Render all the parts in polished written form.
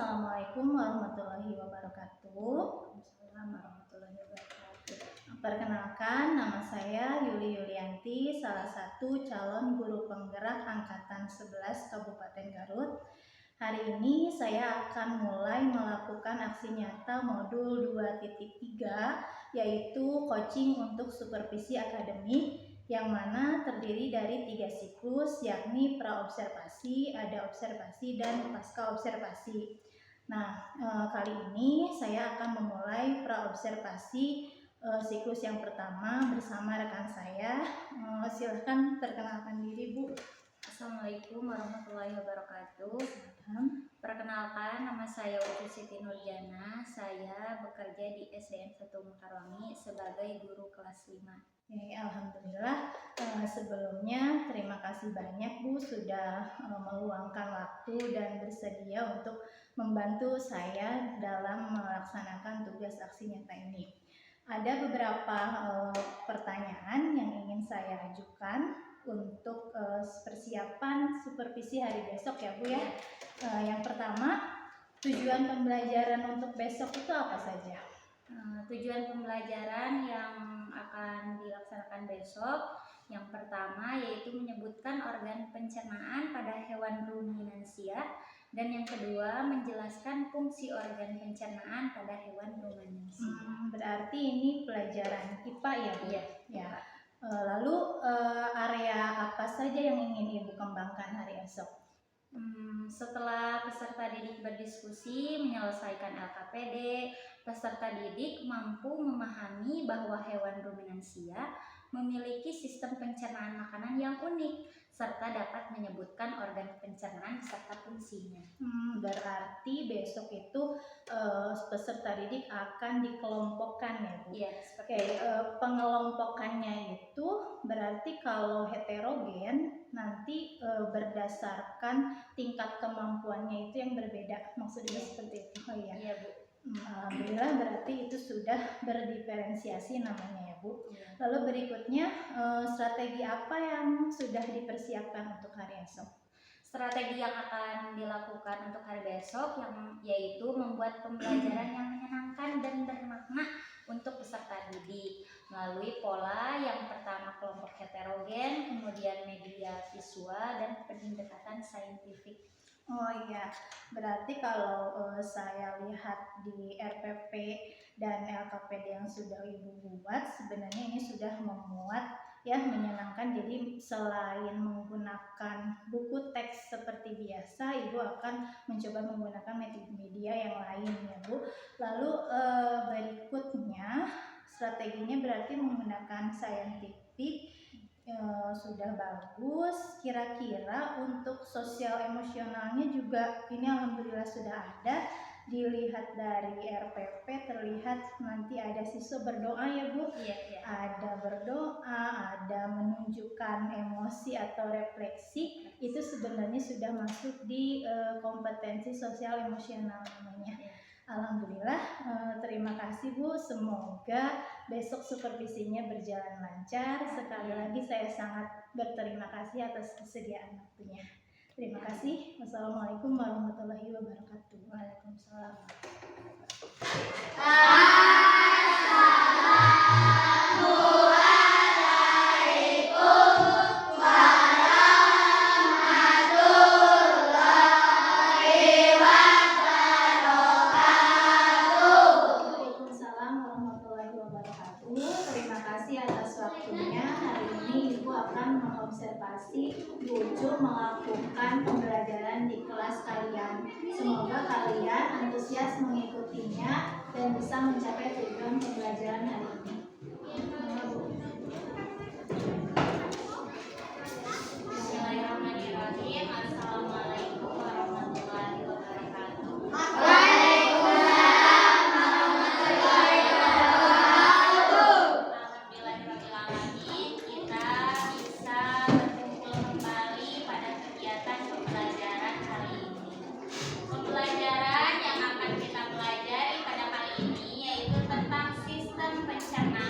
Assalamualaikum warahmatullahi wabarakatuh. Waalaikumsalam warahmatullahi wabarakatuh. Perkenalkan, nama saya Yuli Yulianti, salah satu calon guru penggerak angkatan 11 Kabupaten Garut. Hari ini saya akan mulai melakukan aksi nyata modul 2.3, yaitu coaching untuk supervisi akademik, yang mana terdiri dari 3 siklus, yakni praobservasi, ada observasi, dan pasca observasi. Nah, kali ini saya akan memulai praobservasi siklus yang pertama bersama rekan saya. Silahkan perkenalkan diri, Bu. Assalamualaikum warahmatullahi wabarakatuh. Perkenalkan, nama saya Ucu Siti Nurjana. Saya bekerja di SDN 1 Mekarwangi sebagai guru kelas 5. Alhamdulillah. Sebelumnya terima kasih banyak, Bu, sudah meluangkan waktu dan bersedia untuk membantu saya dalam melaksanakan tugas aksi nyata ini. Ada beberapa pertanyaan yang ingin saya ajukan untuk persiapan supervisi hari besok, ya, Bu, ya. Yang pertama, tujuan pembelajaran untuk besok itu apa saja? Tujuan pembelajaran yang akan dilaksanakan besok, yang pertama yaitu menyebutkan organ pencernaan pada hewan ruminansia, dan yang kedua menjelaskan fungsi organ pencernaan pada hewan ruminansia. Berarti ini pelajaran IPA, ya, Bu? Iya. Ya. Lalu area apa saja yang ingin Ibu kembangkan hari esok? Setelah peserta didik berdiskusi, menyelesaikan LKPD, peserta didik mampu memahami bahwa hewan ruminansia memiliki sistem pencernaan makanan yang unik, serta dapat menyebutkan organ pencernaan serta fungsinya. Berarti besok itu peserta didik akan dikelompokkan, ya, Bu? Iya, pengelompokannya itu berarti kalau heterogen nanti berdasarkan tingkat kemampuannya itu yang berbeda, maksudnya seperti itu. Oh iya. Iya, Bu. Alhamdulillah, berarti itu sudah berdiferensiasi namanya, ya, Bu. Iya. Lalu berikutnya, strategi apa yang sudah dipersiapkan untuk hari esok? Strategi yang akan dilakukan untuk hari besok yaitu membuat pembelajaran yang menyenangkan dan bermakna untuk peserta didik melalui pola yang pertama kelompok heterogen, kemudian media visual, dan pendekatan saintifik. Oh iya, berarti kalau saya lihat di RPP dan LKPD yang sudah Ibu buat, sebenarnya ini sudah memuat, ya, menyenangkan. Jadi selain menggunakan buku teks seperti biasa, Ibu akan mencoba menggunakan media yang lain, ya, Bu. Lalu berikutnya strateginya berarti menggunakan saintifik. Sudah bagus. Kira-kira untuk sosial emosionalnya juga ini alhamdulillah sudah ada. Dilihat dari RPP terlihat nanti ada siswa berdoa, ya, Bu. Iya. Ada berdoa, ada menunjukkan emosi atau refleksi. Itu sebenarnya sudah masuk di kompetensi sosial emosional namanya. Alhamdulillah, terima kasih, Bu. Semoga besok supervisinya berjalan lancar. Sekali lagi saya sangat berterima kasih atas kesediaan waktunya. Terima kasih. Wassalamualaikum warahmatullahi wabarakatuh. Waalaikumsalam. Terima kasih atas waktunya. Hari ini Ibu akan mengobservasi Bu Ucu melakukan pembelajaran di kelas kalian. Semoga kalian antusias mengikutinya dan bisa mencapai tujuan pembelajaran hari ini. Bismillahirrahmanirrahim. Assalamualaikum warahmatullahi wabarakatuh. Pembelajaran yang akan kita pelajari pada kali ini yaitu tentang sistem pencernaan.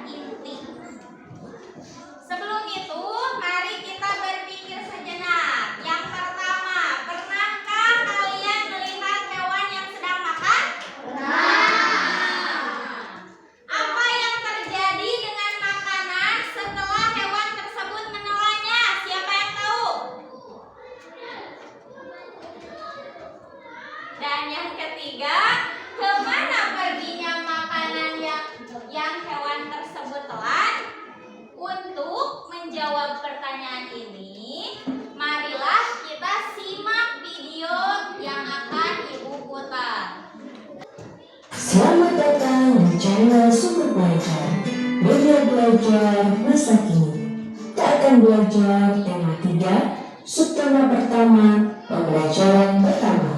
inti. Sebelum itu, mari kita berpikir sejenak. Yang pertama, pernahkah kalian melihat hewan yang sedang makan? Apa yang terjadi dengan makanan setelah hewan tersebut menelannya? Siapa yang tahu? Dan yang ketiga, kemana perginya makanan yang hewan tersebut telan? Untuk menjawab pertanyaan ini, marilah kita simak video yang akan Ibu putar. Selamat datang di channel Sumber Belajar, media belajar masa kini. Kita akan belajar tema 3, subtema pertama, pembelajaran pertama.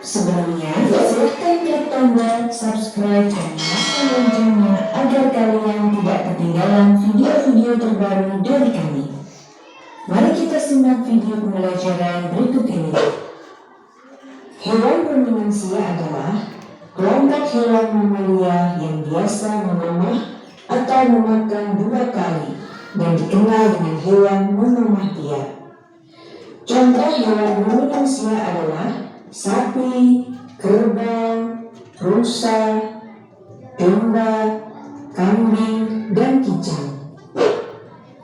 Sebelumnya, silahkan klik tombol subscribe dan nyalakan loncengnya agar kalian tidak ketinggalan video-video terbaru dari kami. Mari kita simak video pembelajaran berikut ini. Hewan ruminansia adalah kelompok hewan mamalia yang biasa memamah atau memakan 2 kali dan dikenal dengan hewan memamah biak. Contoh hewan ruminansia adalah sapi, kerbau, rusa, domba, kambing, dan kicang.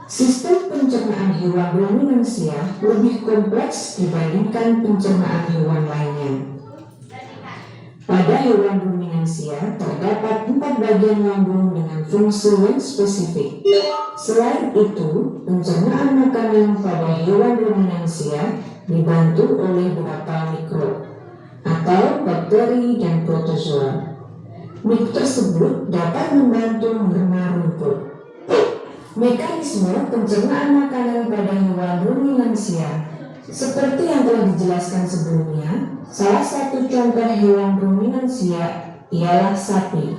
Sistem pencernaan hewan ruminansia lebih kompleks dibandingkan pencernaan hewan lainnya. Pada hewan ruminansia terdapat 4 bagian lambung dengan fungsi yang spesifik. Selain itu, pencernaan makanan pada hewan ruminansia dibantu oleh beberapa mikrob atau bakteri dan protozoa. Mikrob tersebut dapat membantu mengenal rumput. Mekanisme pencernaan makanan pada hewan ruminansia seperti yang telah dijelaskan sebelumnya, salah satu contoh hewan ruminansia ialah sapi.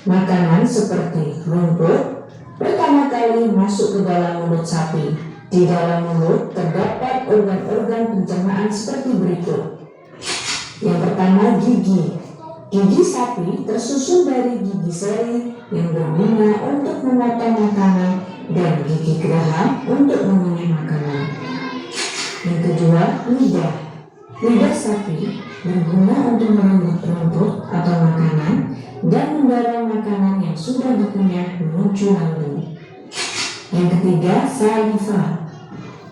Makanan seperti rumput pertama kali masuk ke dalam mulut sapi. Di dalam mulut terdapat organ-organ pencernaan seperti berikut. Yang pertama, gigi. Gigi sapi tersusun dari gigi seri yang berguna untuk memotong makanan dan gigi geraham untuk mengunyah makanan. Yang kedua, lidah. Lidah sapi berguna untuk merenggut rumput atau makanan dan mendorong makanan yang sudah dikunyah menuju lambung. Yang ketiga, saliva,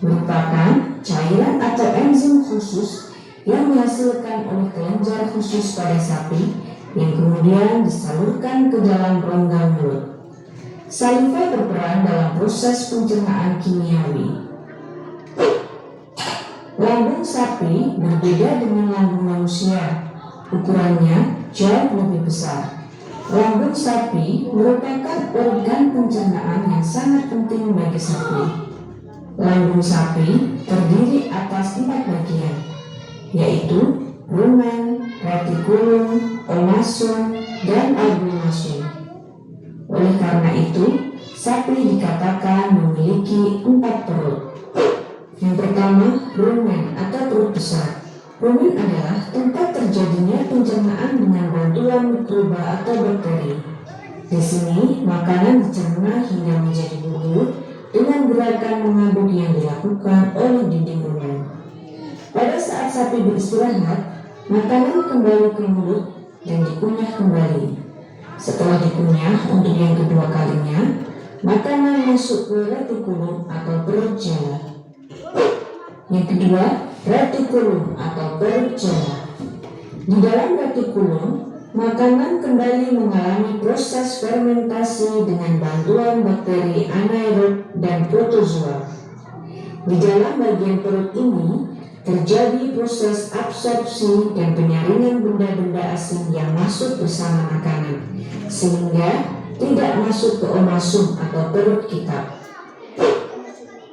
merupakan cairan atau enzim khusus yang dihasilkan oleh kelenjar khusus pada sapi yang kemudian disalurkan ke dalam rongga mulut. Saliva berperan dalam proses pencernaan kimiawi. Lambung sapi berbeda dengan lambung manusia. Ukurannya jauh lebih besar. Lambung sapi merupakan organ pencernaan yang sangat penting bagi sapi. Lambung sapi terdiri atas 4 bagian, yaitu rumen, retikulum, omasum, dan agromasum. Oleh karena itu, sapi dikatakan memiliki 4 perut. Yang pertama, rumen atau perut besar. Rumen adalah tempat terjadinya pencernaan dengan bantuan mikroba atau bakteri. Di sini, makanan dicerna hingga menjadi bubur dengan gerakan mengaduk yang dilakukan oleh dinding rumen. Pada saat sapi beristirahat, makanan kembali ke mulut dan dikunyah kembali. Setelah dikunyah untuk yang kedua kalinya, makanan masuk ke retikulum atau perut jala. Yang kedua, retikulum atau perut jala. Di dalam retikulum, makanan kembali mengalami proses fermentasi dengan bantuan bakteri anaerob dan protozoa. Di dalam bagian perut ini terjadi proses absorpsi dan penyaringan benda-benda asing yang masuk bersama makanan, sehingga tidak masuk ke omasum atau perut kita.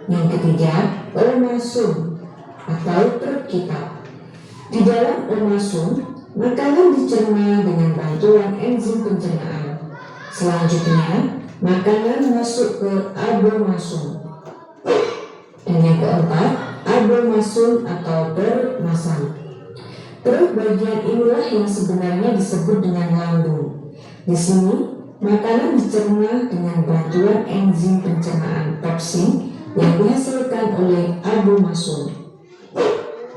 Yang ketiga, omasum atau perut kita. Di dalam omasum, makanan dicerna dengan bantuan enzim pencernaan. Selanjutnya, makanan masuk ke abomasum. Dan yang keempat, abomasum atau perut masam. Perut bagian inilah yang sebenarnya disebut dengan lambung. Di sini, Makanan dicerna dengan bantuan enzim pencernaan pepsin yang dihasilkan oleh abomasum.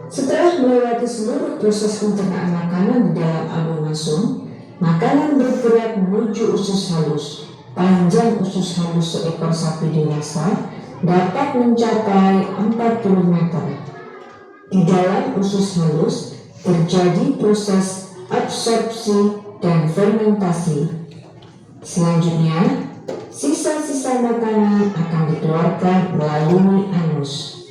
Setelah melewati seluruh proses pencernaan makanan di dalam abomasum, makanan bergerak menuju usus halus. Panjang usus halus seekor sapi dewasa dapat mencapai 40 meter. Di dalam usus halus terjadi proses absorpsi dan fermentasi. Selanjutnya, sisa-sisa makanan akan dikeluarkan melalui anus.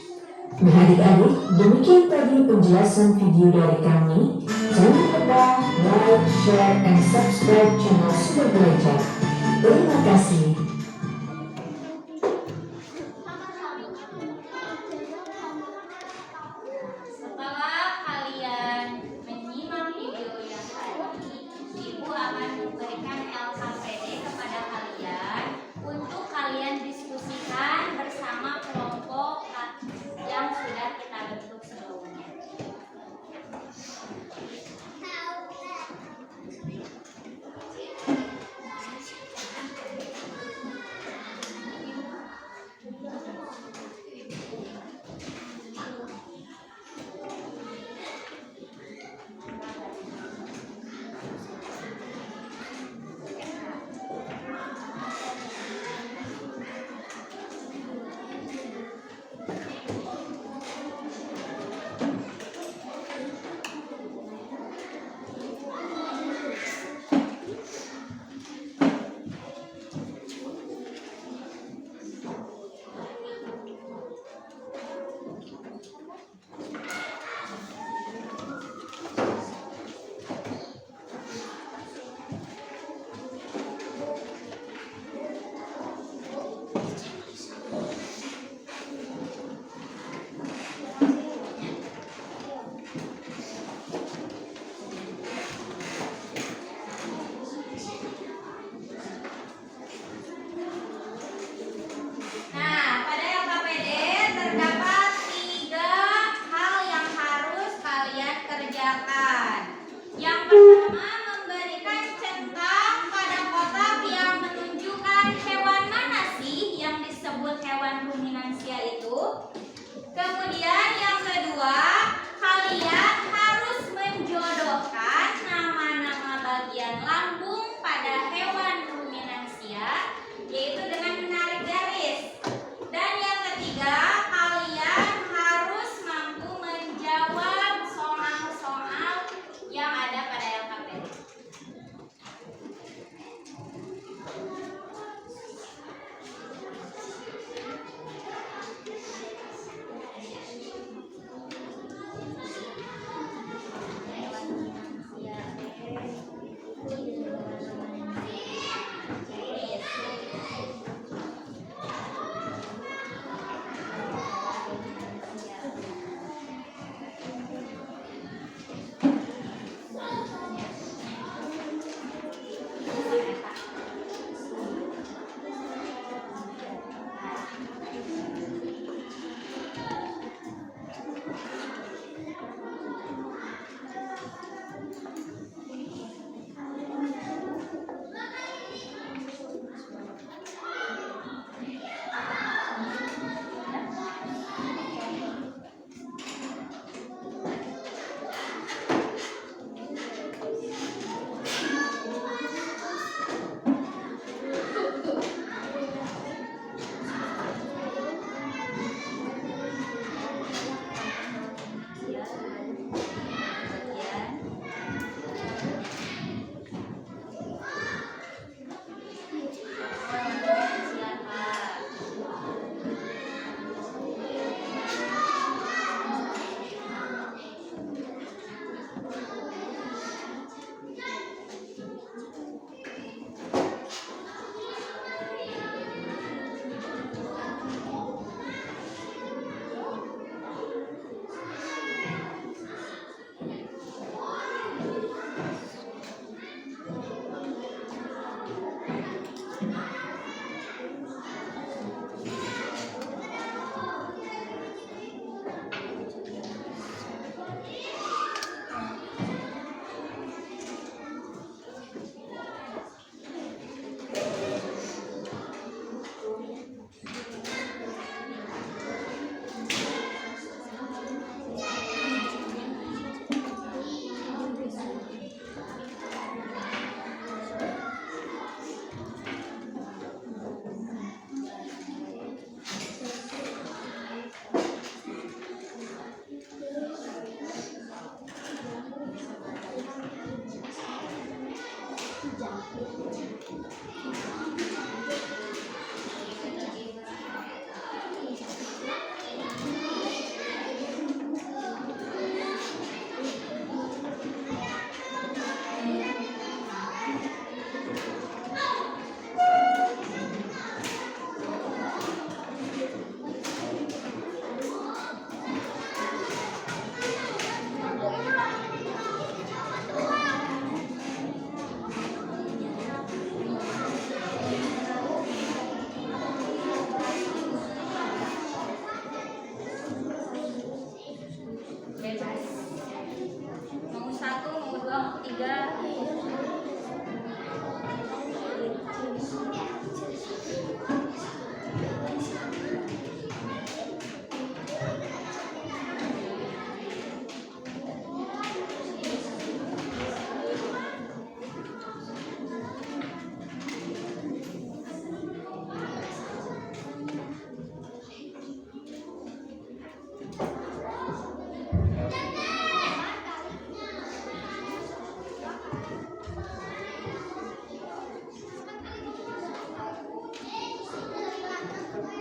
Nah adik-adik, demikian tadi penjelasan video dari kami. Jangan lupa like, share, and subscribe channel Sudah Belajar. Terima kasih. Setelah kalian menyimak video yang tadi, Ibu akan memberikan LKPD kepada kalian untuk kalian diskusikan bersama kelompok yang sudah kita bentuk sebelumnya. Kemudian yang kedua, kalian harus menjodohkan nama-nama bagian lambung pada hewan ruminansia, yaitu dengan menarik garis. Dan yang ketiga, kalian harus mampu menjawab soal-soal yang ada pada LKPD.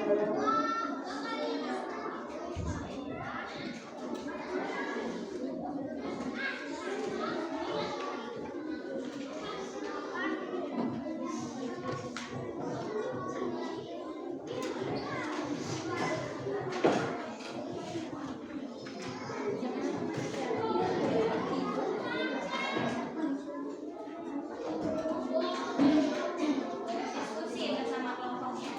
Diskusi bersama kelompoknya.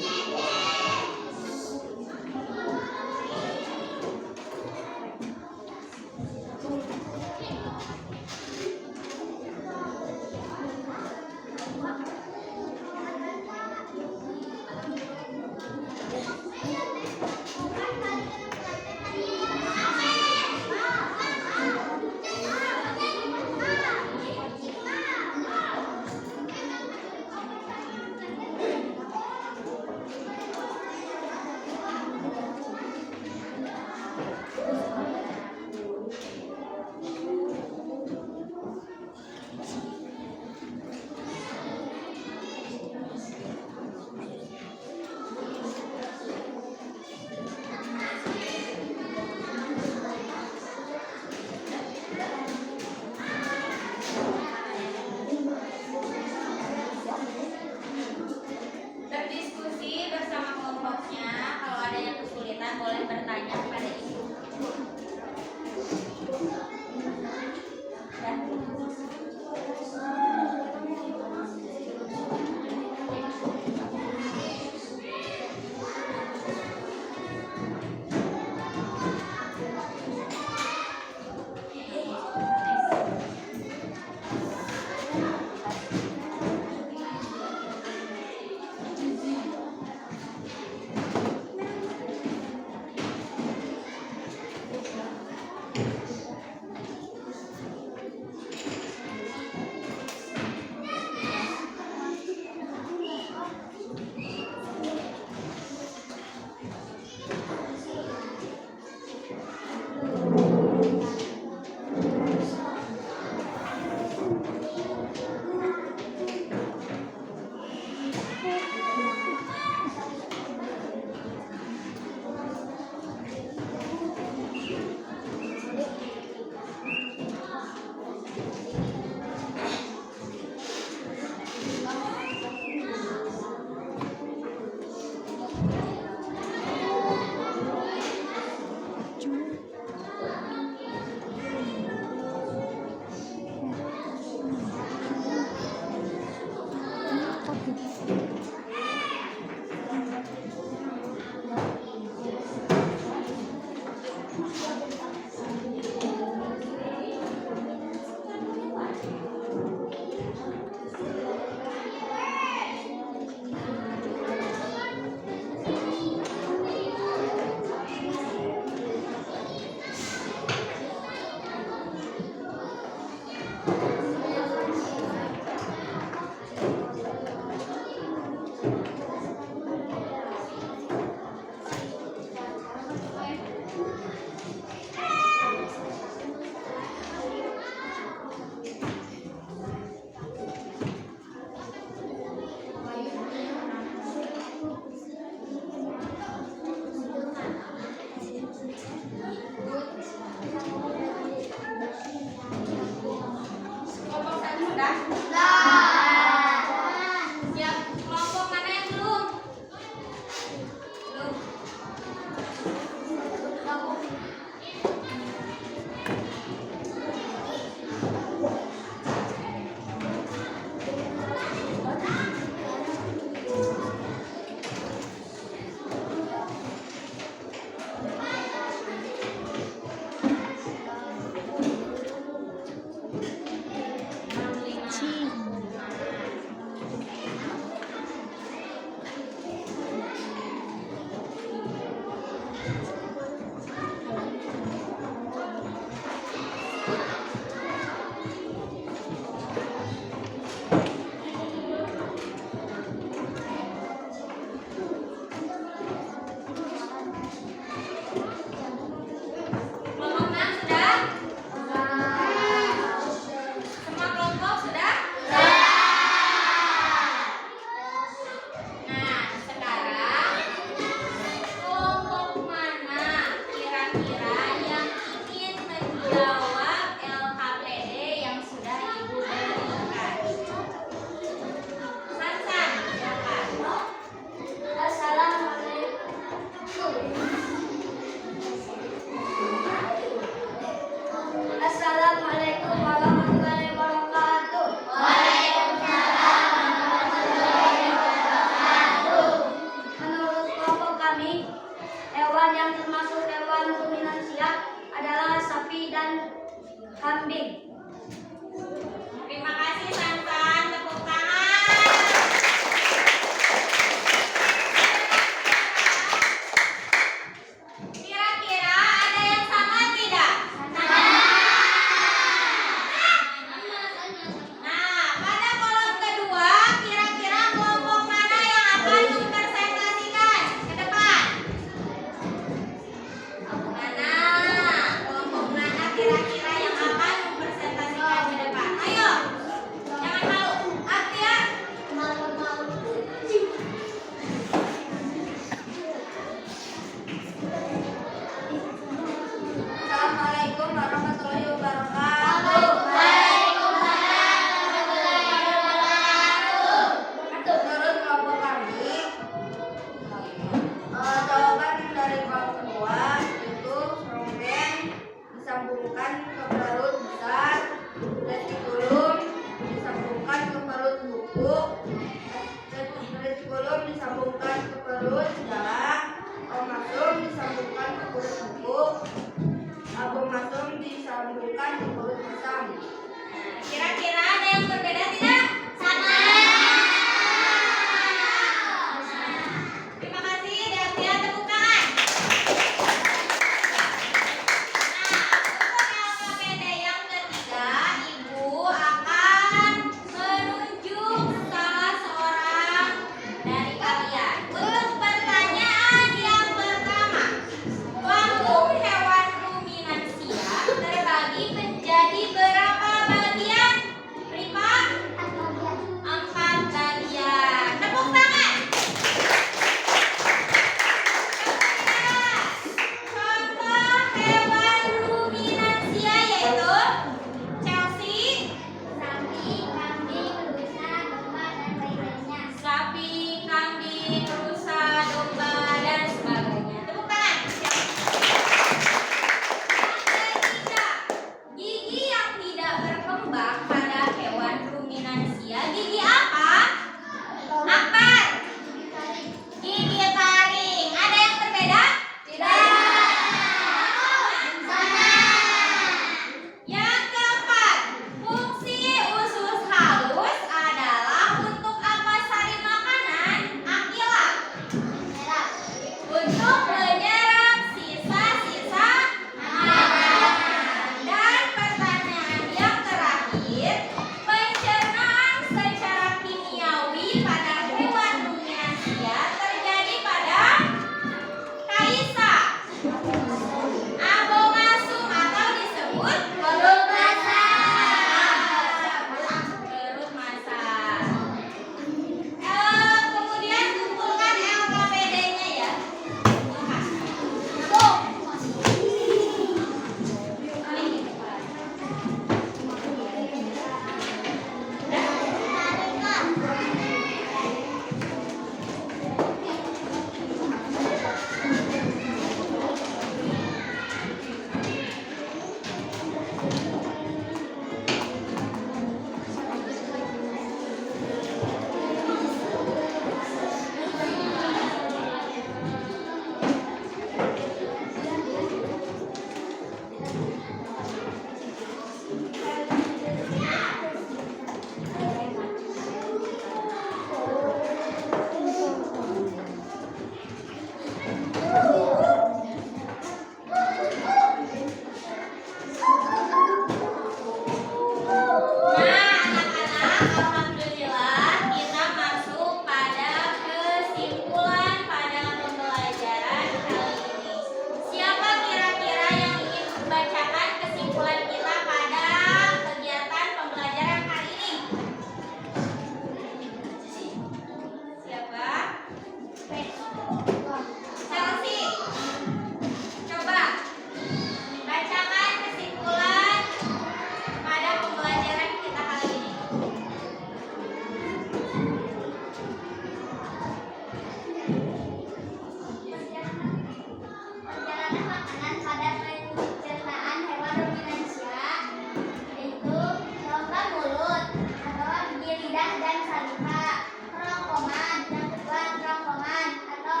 dan salika. Kerongkongan. Yang kedua kerongkongan atau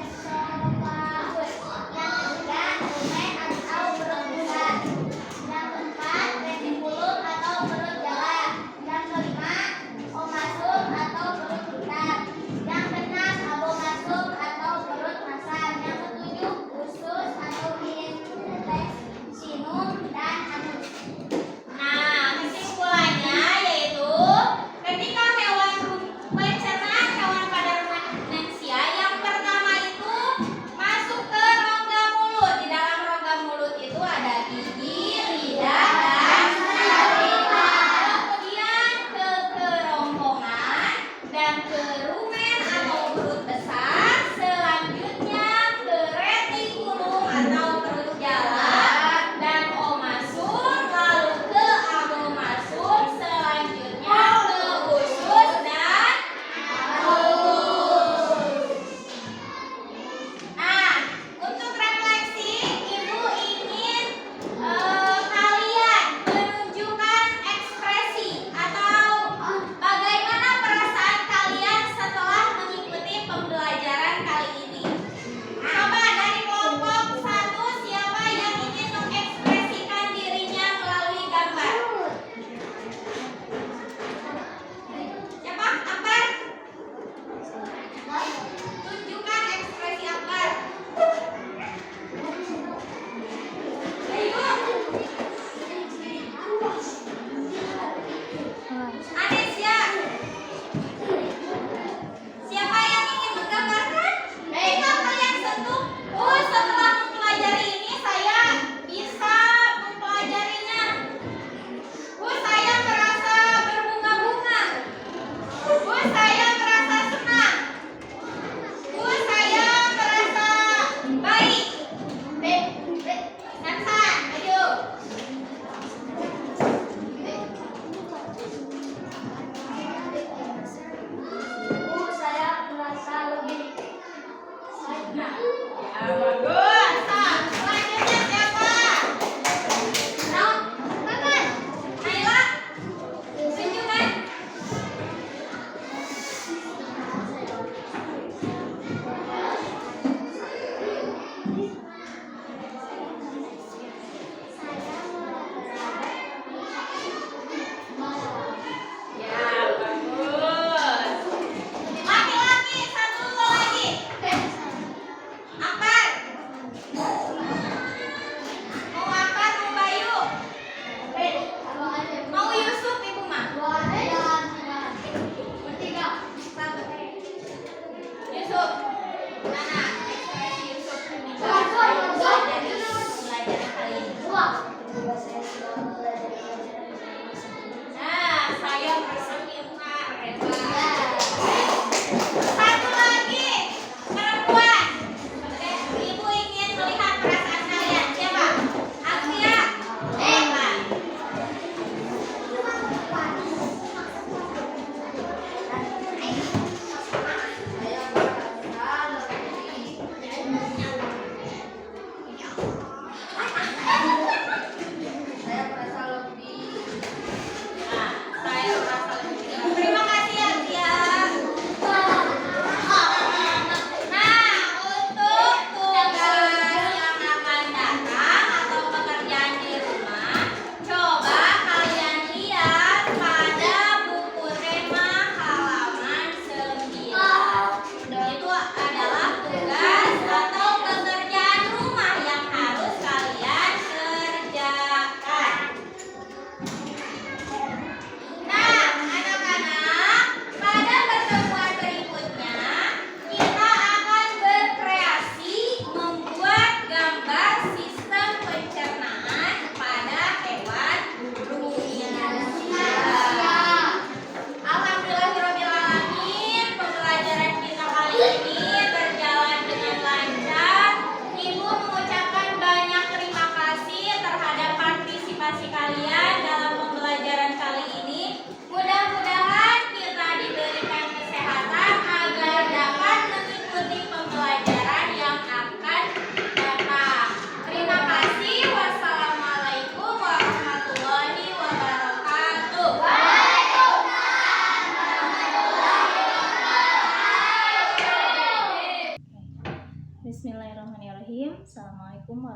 esophagus. Yang ketiga rumen atau perut bulan. Yang keempat retikulum atau perut jala. Yang kelima omasum atau perut hitam. Yang keenam abomasum atau perut masam. Yang ketujuh usus atau intestinum dan anus. Nah, kesimpulannya yaitu ketika hewan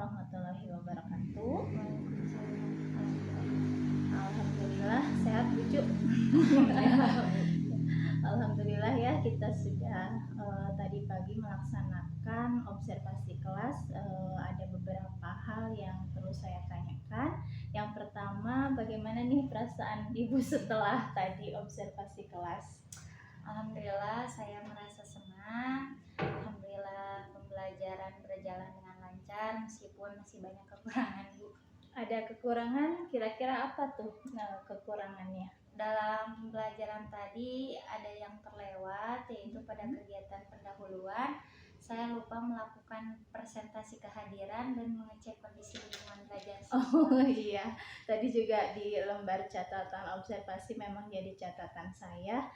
warahmatullahi wabarakatuh. Alhamdulillah sehat Bu Cu. Alhamdulillah ya, kita sudah tadi pagi melaksanakan observasi kelas. Ada beberapa hal yang perlu saya tanyakan. Yang pertama, bagaimana nih perasaan Ibu setelah tadi observasi kelas? Alhamdulillah saya merasa senang. Alhamdulillah pembelajaran berjalan dengan lancar meskipun masih banyak kekurangan Bu. Ada kekurangan, kira-kira apa tuh kekurangannya? Dalam pembelajaran tadi ada yang terlewat, yaitu pada kegiatan pendahuluan saya lupa melakukan presentasi kehadiran dan mengecek kondisi lingkungan belajar siswa. Oh iya, tadi juga di lembar catatan observasi memang jadi catatan saya.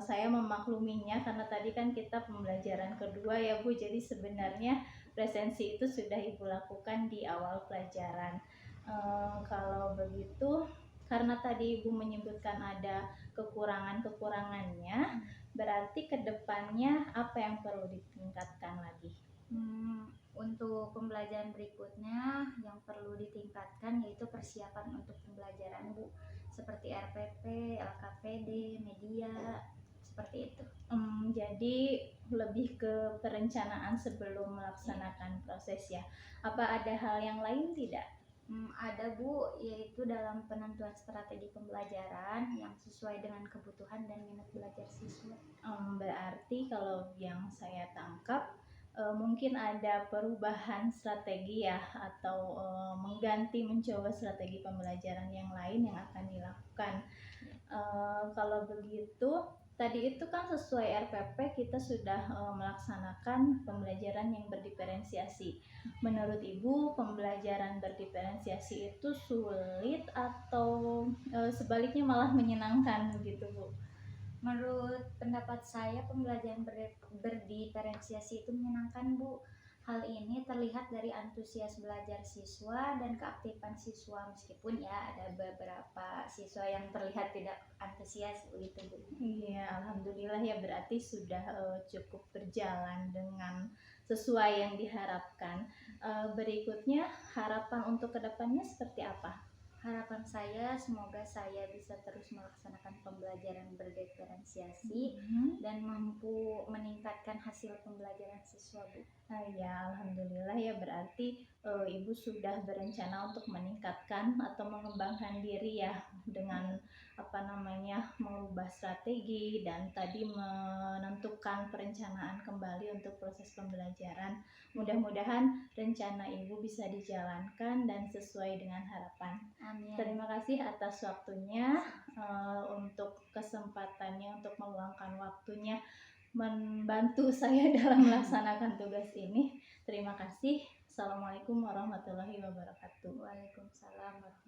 Saya memakluminya karena tadi kan kita pembelajaran kedua ya Bu, jadi sebenarnya presensi itu sudah Ibu lakukan di awal pelajaran. Kalau begitu, karena tadi Ibu menyebutkan ada kekurangan-kekurangannya, berarti kedepannya apa yang perlu ditingkatkan lagi? Untuk pembelajaran berikutnya yang perlu ditingkatkan yaitu persiapan untuk pembelajaran Bu, seperti RPP, LKPD, media, seperti itu. Jadi lebih ke perencanaan sebelum melaksanakan proses ya. Apa ada hal yang lain tidak? Ada Bu, yaitu dalam penentuan strategi pembelajaran yang sesuai dengan kebutuhan dan minat belajar siswa. Berarti kalau yang saya tangkap mungkin ada perubahan strategi ya, atau mengganti mencoba strategi pembelajaran yang lain yang akan dilakukan. Kalau begitu, tadi itu kan sesuai RPP kita sudah melaksanakan pembelajaran yang berdiferensiasi. Menurut Ibu, pembelajaran berdiferensiasi itu sulit atau sebaliknya malah menyenangkan begitu Bu? Menurut pendapat saya pembelajaran berdiferensiasi itu menyenangkan Bu. Hal ini terlihat dari antusias belajar siswa dan keaktifan siswa, meskipun ya ada beberapa siswa yang terlihat tidak antusias begitu Bu. Iya, alhamdulillah ya, berarti sudah cukup berjalan dengan sesuai yang diharapkan. Berikutnya, harapan untuk kedepannya seperti apa? Harapan saya semoga saya bisa terus melaksanakan pembelajaran berdiferensiasi dan mampu meningkatkan hasil pembelajaran siswa Bu. Ya, alhamdulillah ya, berarti Ibu sudah berencana untuk meningkatkan atau mengembangkan diri ya, dengan mengubah strategi dan tadi menentukan perencanaan kembali untuk proses pembelajaran. Mudah-mudahan rencana Ibu bisa dijalankan dan sesuai dengan harapan. Amin. Terima kasih atas waktunya, untuk kesempatannya, untuk meluangkan waktunya membantu saya dalam melaksanakan tugas ini. Terima kasih. Assalamualaikum warahmatullahi wabarakatuh. Waalaikumsalam warahmatullahi wabarakatuh.